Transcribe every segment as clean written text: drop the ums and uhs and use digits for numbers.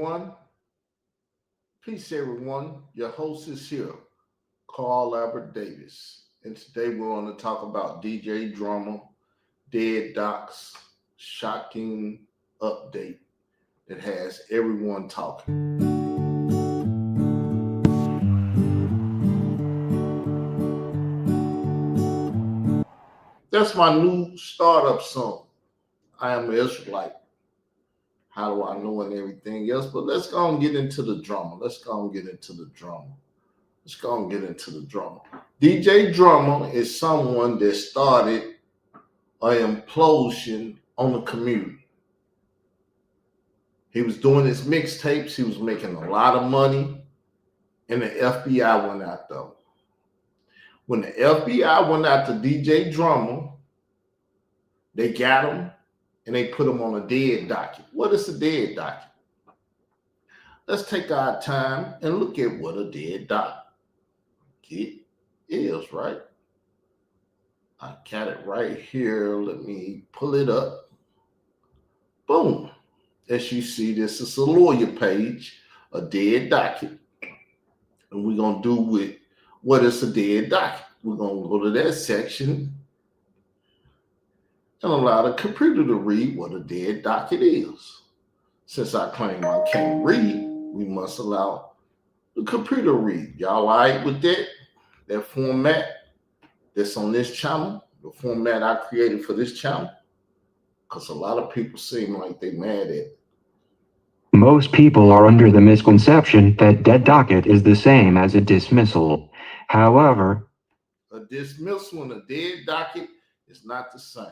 everyone. Peace, everyone. Your host is here, Carl Albert Davis. And today we're going to talk about DJ Drama, Dead Doc's shocking update that has everyone talking. That's my new startup song. I am an Israelite. How do I know and everything else? But let's go and get into the drama. DJ Drama is someone that started an implosion on the community. He was doing his mixtapes. He was making a lot of money. And the FBI went out there. When the FBI went after DJ Drama, they got him and they put him on a dead docket. What is a dead docket? Let's take our time and look at what a dead docket is, right? I got it right here. Let me pull it up. Boom. As you see, this is a lawyer page, a dead docket. And we're going to do with what is a dead docket. We're going to go to that section and allow the computer to read what a dead docket is. Since I claim I can't read, we must allow the computer to read. Y'all all right with that? That format that's on this channel, the format I created for this channel? Because a lot of people seem like they mad at it. Most people are under the misconception that dead docket is the same as a dismissal. However, a dismissal and a dead docket is not the same.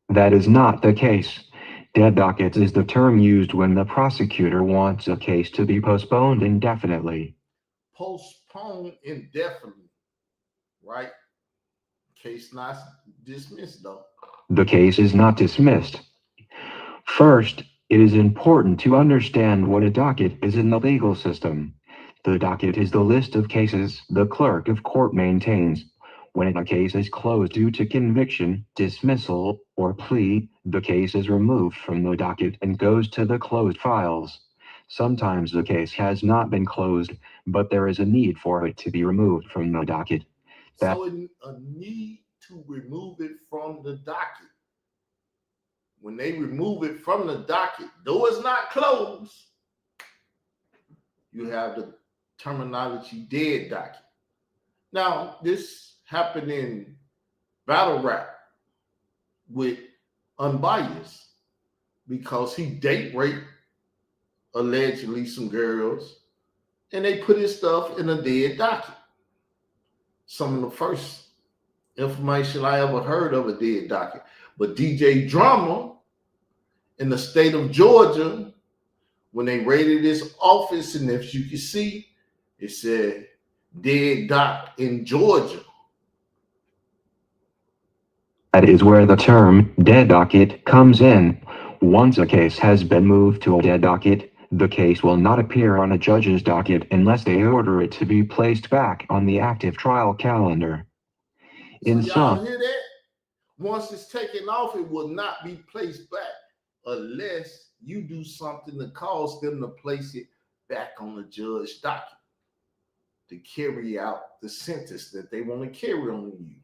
That is not the case. Dead docket is the term used when the prosecutor wants a case to be postponed indefinitely. Postponed indefinitely, right? Case not dismissed, though. The case is not dismissed. First, it is important to understand what a docket is in the legal system. The docket is the list of cases the clerk of court maintains. When a case is closed due to conviction, dismissal, or plea, the case is removed from the docket and goes to the closed files. Sometimes the case has not been closed, but there is a need for it to be removed from the docket. So a need to remove it from the docket. When they remove it from the docket, though it's not closed, you have the terminology dead docket. Now, this happened in battle rap with Unbiased because he date raped allegedly some girls and they put his stuff in a dead docket. Some of the first information I ever heard of a dead docket. But DJ Drama in the state of Georgia, when they raided his office, and if you can see, it said dead doc in Georgia. That is where the term dead docket comes in. Once a case has been moved to a dead docket, the case will not appear on a judge's docket unless they order it to be placed back on the active trial calendar. So y'all hear that? Once it's taken off, it will not be placed back unless you do something to cause them to place it back on the judge's docket to carry out the sentence that they want to carry on you.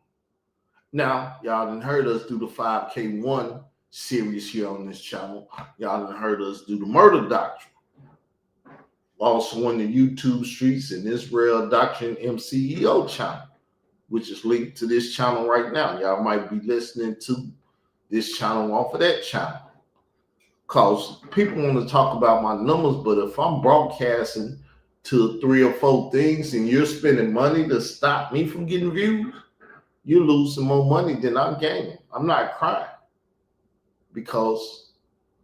Now, y'all done heard us do the 5K1 series here on this channel. Y'all done heard us do the murder doctrine. Also on the YouTube streets and Israel Doctrine MCEO channel, which is linked to this channel right now. Y'all might be listening to this channel off of that channel. Because people want to talk about my numbers, but if I'm broadcasting to 3 or 4 things and you're spending money to stop me from getting views, you're losing more money than I'm gaining. I'm not crying because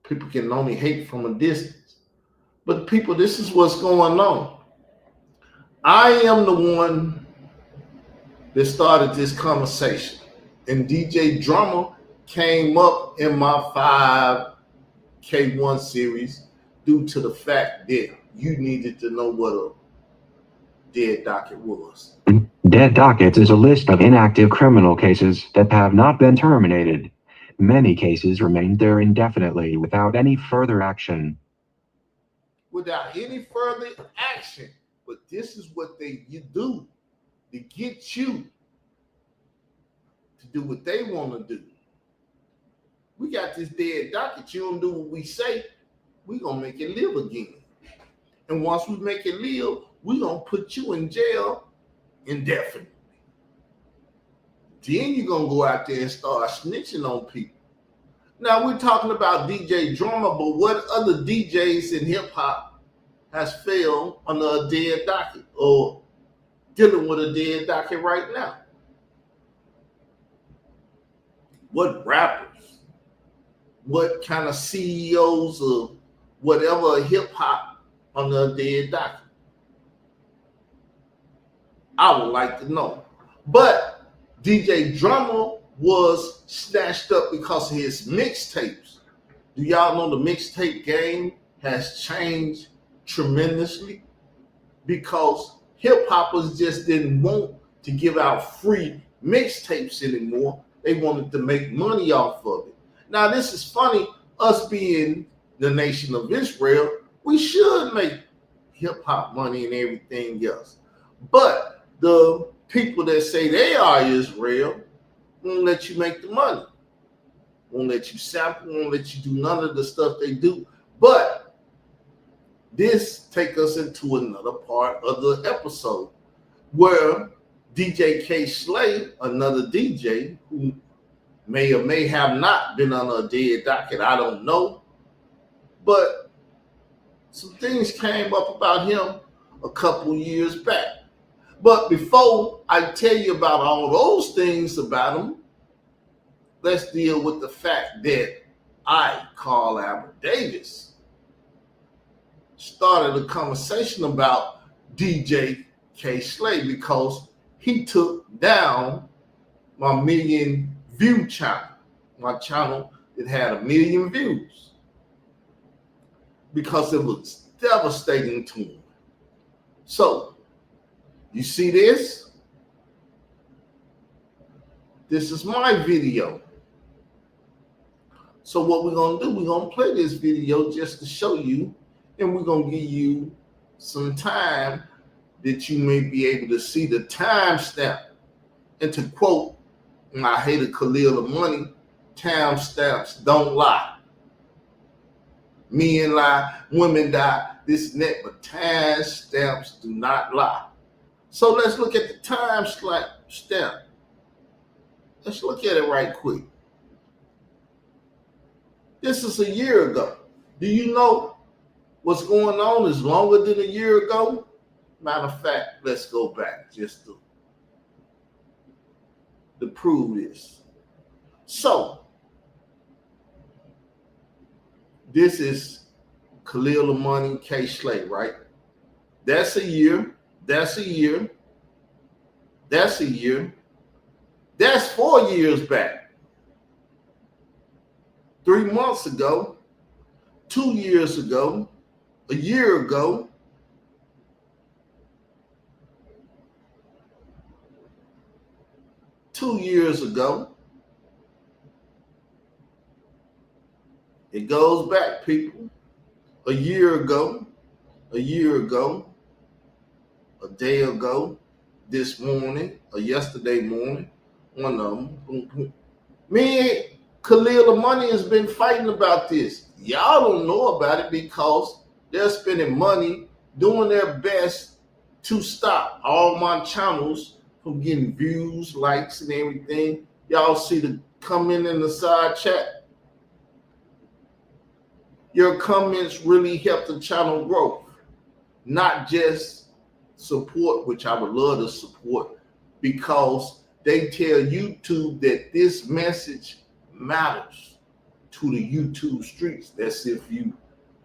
people can only hate from a distance. But people, this is what's going on. I am the one that started this conversation. And DJ Drama came up in my 5K1 series due to the fact that you needed to know what a dead docket was. Dead dockets is a list of inactive criminal cases that have not been terminated. Many cases remain there indefinitely without any further action. without any further action. But this is what you do to get you to do what they want to do. We got this dead docket. You don't do what we say, we gonna make it live again. And once we make it live, we gonna put you in jail indefinitely. Then you're gonna go out there and start snitching on people. Now we're talking about DJ Drummer, but what other DJs in hip hop has failed under a dead docket or dealing with a dead docket right now? What rappers? What kind of CEOs of whatever hip hop under a dead docket? I would like to know. But DJ Drummer was snatched up because of his mixtapes. Do y'all know the mixtape game has changed tremendously? Because hip hoppers just didn't want to give out free mixtapes anymore. They wanted to make money off of it. Now, this is funny. Us being the nation of Israel, we should make hip hop money and everything else. But the people that say they are Israel won't let you make the money, won't let you sample, won't let you do none of the stuff they do. But this takes us into another part of the episode where DJ K. Slay, another DJ who may or may have not been on a dead docket, I don't know, but some things came up about him a couple years back. But before I tell you about all those things about him, let's deal with the fact that I, Carl Albert Davis, started a conversation about DJ K. Slay because he took down my million view channel, my channel that had 1 million views, because it was devastating to him. So, you see this? This is my video. So what we're going to do, we're going to play this video just to show you, and we're going to give you some time that you may be able to see the timestamp. And to quote my hater Khalil of Money, timestamps don't lie. Men lie, women die, this and that, but timestamps do not lie. So let's look at the timestamp. Let's look at it right quick. This is a year ago. Do you know what's going on is longer than a year ago? Matter of fact, let's go back just to prove this. So, this is Khalil of Money, K. Slay, right? That's a year. That's a year. That's a year. That's 4 years back. 3 months ago, 2 years ago, a year ago, 2 years ago. It goes back, people. A year ago, a day ago, this morning, or yesterday morning, one of them. Me and Khalil of Money has been fighting about this. Y'all don't know about it because they're spending money doing their best to stop all my channels from getting views, likes, and everything. Y'all see the comment in the side chat? Your comments really help the channel grow, not just support, which I would love to support, because they tell YouTube that this message matters to the YouTube streets. That's if you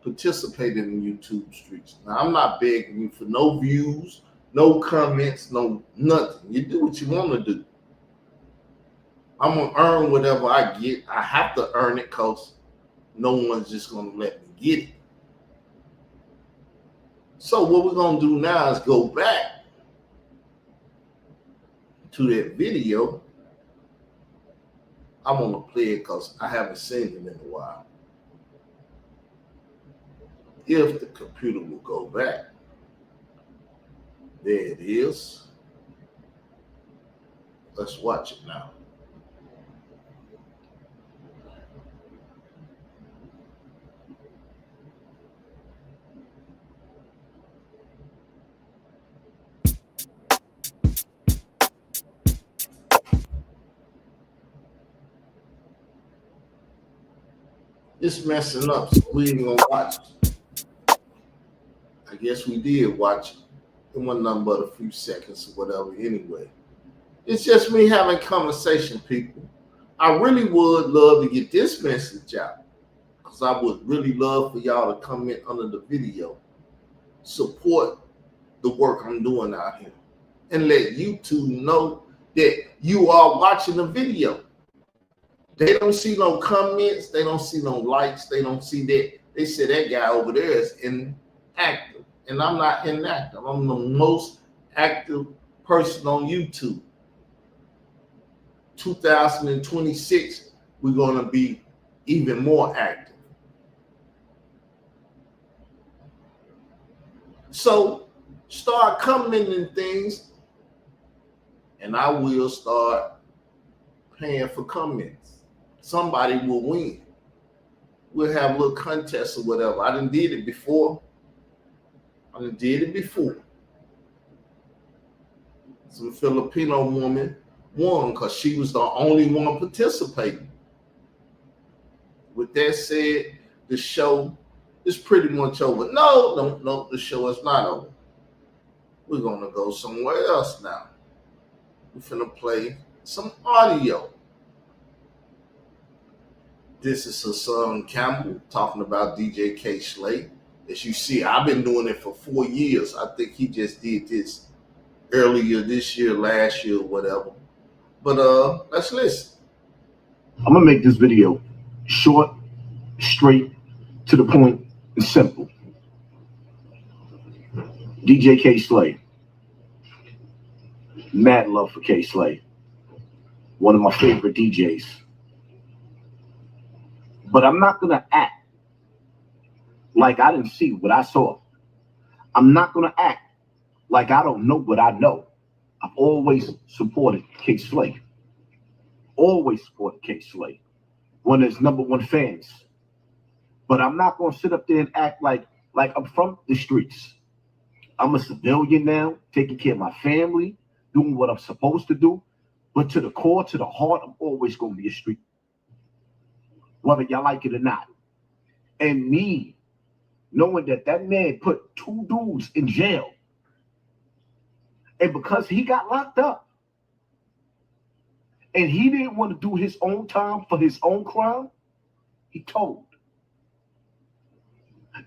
participate in the YouTube streets. Now, I'm not begging you for no views, no comments, no nothing. You do what you want to do. I'm going to earn whatever I get. I have to earn it because no one's just going to let me get it. So what we're going to do now is go back to that video. I want to play it because I haven't seen it in a while. if the computer will go back. There it is. Let's watch it now. It's messing up, so we ain't gonna watch it. I guess we did watch it. It wasn't nothing but a few seconds or whatever anyway. It's just me having conversation, people. I really would love to get this message out because I would really love for y'all to comment under the video. Support the work I'm doing out here and let YouTube know that you are watching the video. They don't see no comments. They don't see no likes. They don't see that. They say that guy over there is inactive. And I'm not inactive. I'm the most active person on YouTube. 2026, we're going to be even more active. So start commenting things, and I will start paying for comments. Somebody will win. We'll have a little contest or whatever. I done did it before. Some Filipino woman won because she was the only one participating. With that said, the show is pretty much over. No, the show is not over. We're gonna go somewhere else now. We're finna play some audio. This is Hassan Campbell talking about DJ K Slay. As you see, I've been doing it for 4 years. I think he just did this earlier this year, last year, whatever. But let's listen. I'm gonna make this video short, straight, to the point, and simple. DJ K Slay. Mad love for K Slay. One of my favorite DJs. But I'm not gonna act like I didn't see what I saw. I'm not gonna act like I don't know what I know. I've always supported K Slay. Always supported K Slay. One of his #1 fans. But I'm not gonna sit up there and act like I'm from the streets. I'm a civilian now, taking care of my family, doing what I'm supposed to do. But to the core, to the heart, I'm always gonna be a street. Whether y'all like it or not. And me, knowing that man put 2 dudes in jail. And because he got locked up, and he didn't want to do his own time for his own crime, he told.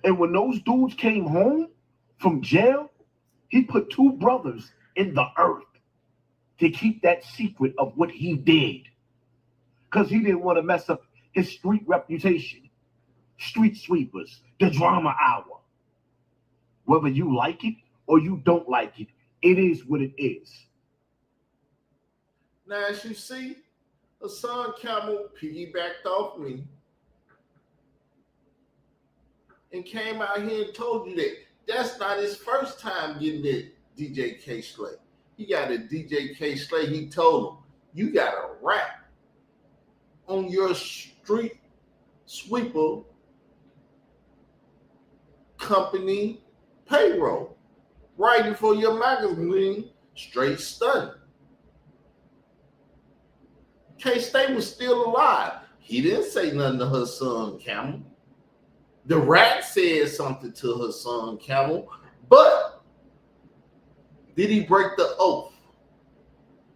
And when those dudes came home from jail, he put 2 brothers in the earth to keep that secret of what he did. Because he didn't want to mess up his street reputation. Street sweepers, the drama hour. Whether you like it or you don't like it, it is what it is. Now, as you see, Hassan Campbell piggybacked off me and came out here and told you that that's not his first time getting that DJ K Slay. He got a DJ K Slay. He told him, you got a rap on your street sweeper company payroll, writing for your magazine, straight stunning. K-State was still alive. He didn't say nothing to Hassan Campbell. The rat said something to Hassan Campbell, but did he break the oath?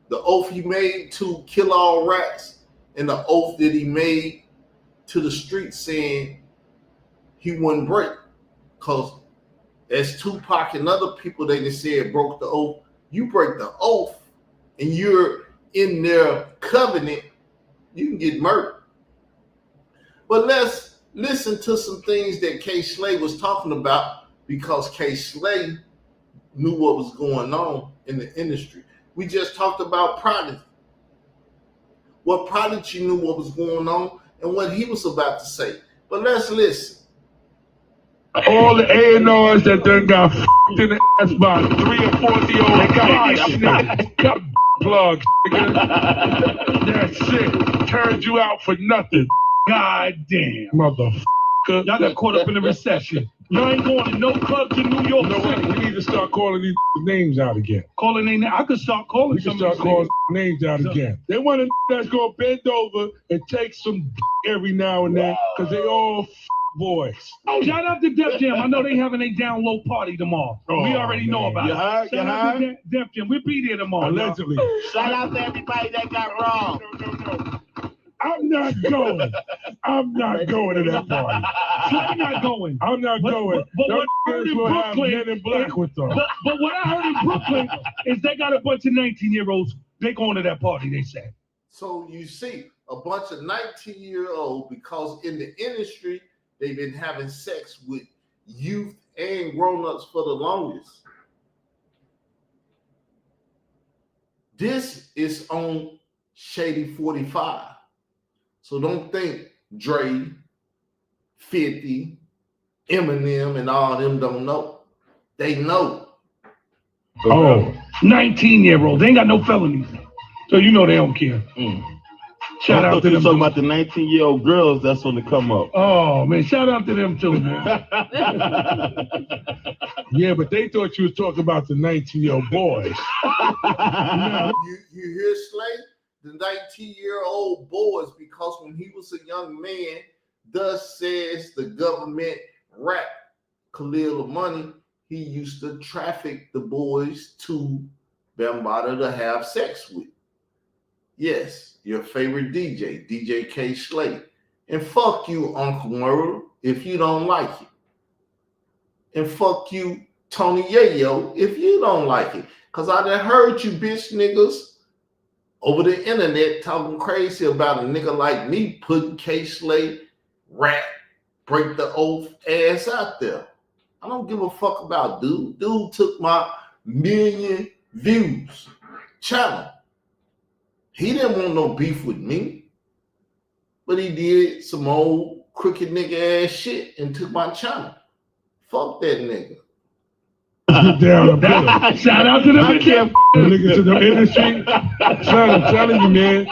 The oath he made to kill all rats, and the oath that he made to the street saying he wouldn't break. Because as Tupac and other people they just said broke the oath, you break the oath and you're in their covenant, you can get murdered. But let's listen to some things that K Slay was talking about, because K Slay knew what was going on in the industry. We just talked about Prodigy. What Prodigy knew what was going on and what he was about to say. But let's listen. All the A&Rs that done got f***ed in the ass by 3 or 4-year-old got plugs. That's it. Turned you out for nothing. God damn. Motherfucker. Y'all got caught up in the recession. Y'all ain't going to no clubs in New York City. We need to start calling these names out again. Calling their names? I could start calling We can start calling names out again. They want a that's going to bend over and take some every now and then because they all boys. Oh, shout out to Def Jam. I know they having a down low party tomorrow. We already know about it. Shout out to Def Jam. We'll be there tomorrow. Allegedly. Shout out to everybody that got wrong. No. I'm not going. I'm not going to that party. I'm not going. I'm not going. But what I heard in Brooklyn, men in black with them. But what I heard in Brooklyn is they got a bunch of 19-year-olds. They going to that party, they said. So you see a bunch of 19-year-olds because in the industry, they've been having sex with youth and grown-ups for the longest. This is on Shady 45. So don't think Dre, 50, Eminem, and all them don't know. They know. Oh, 19-year-old. They ain't got no felonies. So you know they don't care. Shout out to them. Talking about the 19-year-old girls that's on the come up. Oh, man. Shout out to them, too, man. Yeah, but they thought you was talking about the 19-year-old boys. You hear Slay? The 19-year-old boys, because when he was a young man, thus says the government rap Khalil Money, he used to traffic the boys to Bambaataa to have sex with. Yes, your favorite DJ, DJ K. Slay. And fuck you, Uncle Murder, if you don't like it. And fuck you, Tony Yayo, if you don't like it. Because I done heard you bitch niggas over the internet talking crazy about a nigga like me putting K-Slay, rap, break the oath ass out there. I don't give a fuck about dude. Dude took my 1 million views channel. He didn't want no beef with me, but he did some old crooked nigga ass shit and took my channel. Fuck that nigga. Shout out to the niggas in the industry. Son, I'm telling you, man.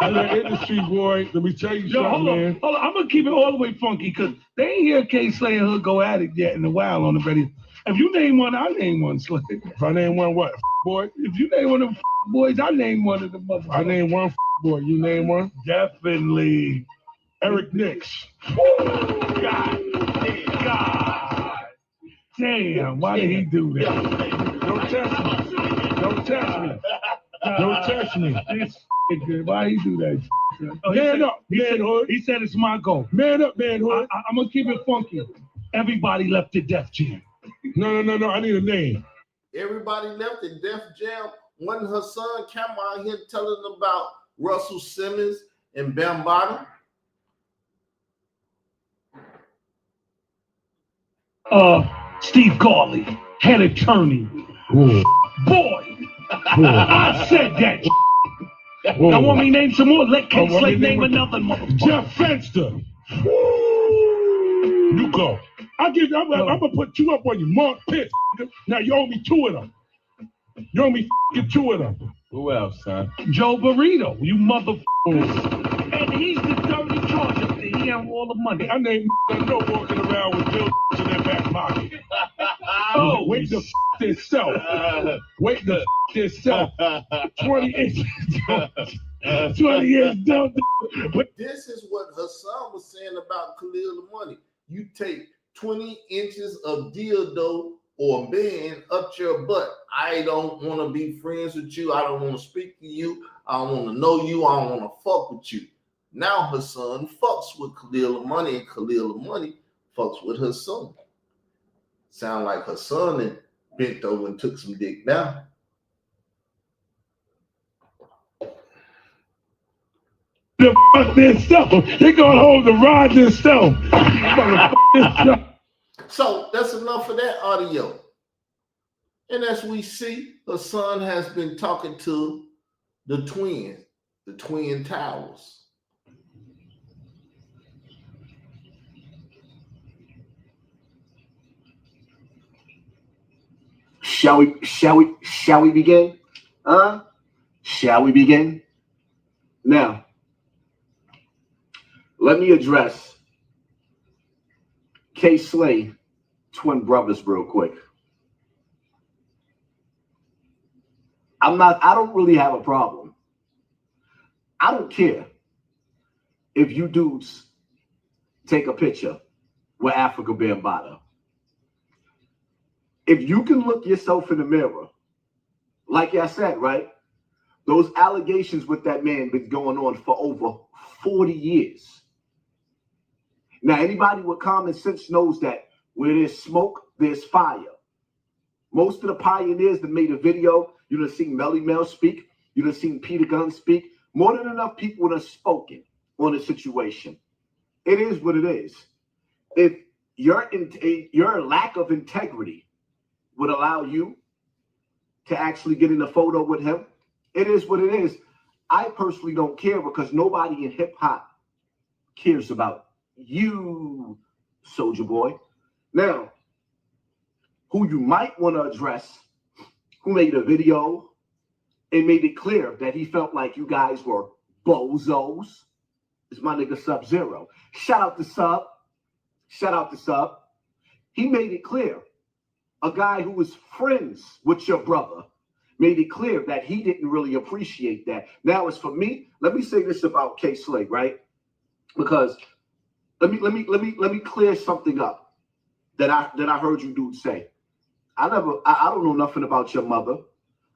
In the industry, boy. Let me tell you something, man. Hold on. I'm gonna keep it all the way funky because they ain't hear K-Slay and Hood go at it yet in a while on the radio. If you name one, I name one, Slay. If I name one, what, boy? If you name one of them boys, I name one of the motherfuckers. I name one, boy. You name one? Definitely. Eric Nix. God. Damn, why did he do that? Don't test me. Don't test me. Don't test me. Why he do that? Oh, man up, manhood. He said it's my goal. Man up, manhood. I'm going to keep it funky. Everybody left the Def Jam. No. I need a name. Everybody left the Def Jam. When her son came out here telling about Russell Simmons and Bambaataa. Steve Garley, head attorney. Ooh. Boy, I said that. Now want me to name some more? Let K-Slay name another motherfucker. Jeff Fenster. You go. I'm gonna put 2 up on you. Mark Pitt. Now you owe me 2 of them. You owe me 2 of them. Who else, son? Joe Burrito, you motherfucker. And he's the dirty charge up there. He have all the money. I named no walking around with Bill in their back pocket. Oh, wait to itself. Wait to itself. 20 inches. 20 inches down. But this is what Hassan was saying about Khalil Money. You take 20 inches of dildo or man up your butt. I don't want to be friends with you. I don't want to speak to you. I don't want to know you. I don't want to fuck with you. Now Hassan fucks with Khalil Money, and Khalil Money fucks with Hassan. Sound like Hassan and bent over and took some dick down. The fuck themselves. They gonna hold the rod themselves. So that's enough of that audio. And as we see, Hassan has been talking to the twins, the Twin Towers. Shall we begin? Shall we begin? Now, let me address K. Slay twin brothers real quick. I don't really have a problem. I don't care if you dudes take a picture with Africa Bambaataa. If you can look yourself in the mirror, like I said, right? Those allegations with that man been going on for over 40 years. Now, anybody with common sense knows that where there's smoke, there's fire. Most of the pioneers that made a video, you done seen Melly Mel speak, you done seen Peter Gunn speak. More than enough people have spoken on the situation. It is what it is. If your lack of integrity would allow you to actually get in a photo with him, it is what it is. I personally don't care because nobody in hip hop cares about you, Soulja Boy. Now, who you might want to address, who made a video and made it clear that he felt like you guys were bozos, is my nigga Sub-Zero. Shout out to Sub. Shout out to Sub. He made it clear. A guy who was friends with your brother made it clear that he didn't really appreciate that. Now, as for me, let me say this about K. Slay, right? Because let me clear something up that I heard you dudes say. I don't know nothing about your mother.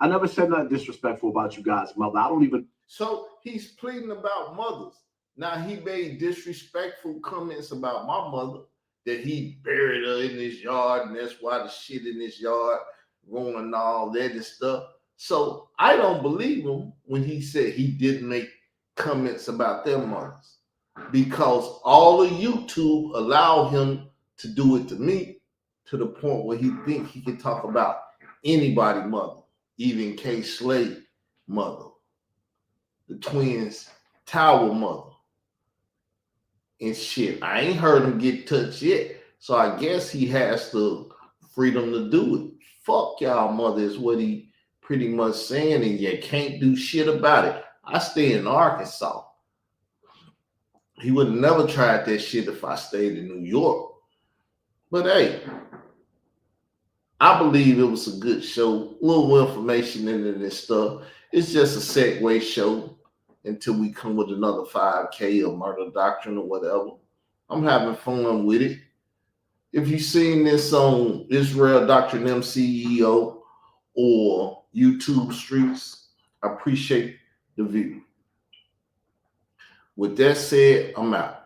I never said nothing disrespectful about you guys' mother. I don't even. So he's pleading about mothers. Now he made disrespectful comments about my mother, that he buried her in his yard, and that's why the shit in his yard growing and all that and stuff. So I don't believe him when he said he didn't make comments about their mothers, because all of YouTube allow him to do it to me, to the point where he think he can talk about anybody mother, even K. Slay mother, the twins Tower mother and shit. I ain't heard him get touched yet, so I guess he has the freedom to do it. Fuck y'all mother is what he pretty much saying, and you can't do shit about it. I stay in Arkansas. He would have never tried that shit if I stayed in New York. But hey, I believe it was a good show. A little information into this stuff. It's just a segue show until we come with another 5K or Murder Doctrine or whatever. I'm having fun with it. If you've seen this on Israel Doctrine MCEO or YouTube streets, I appreciate the view. With that said, I'm out.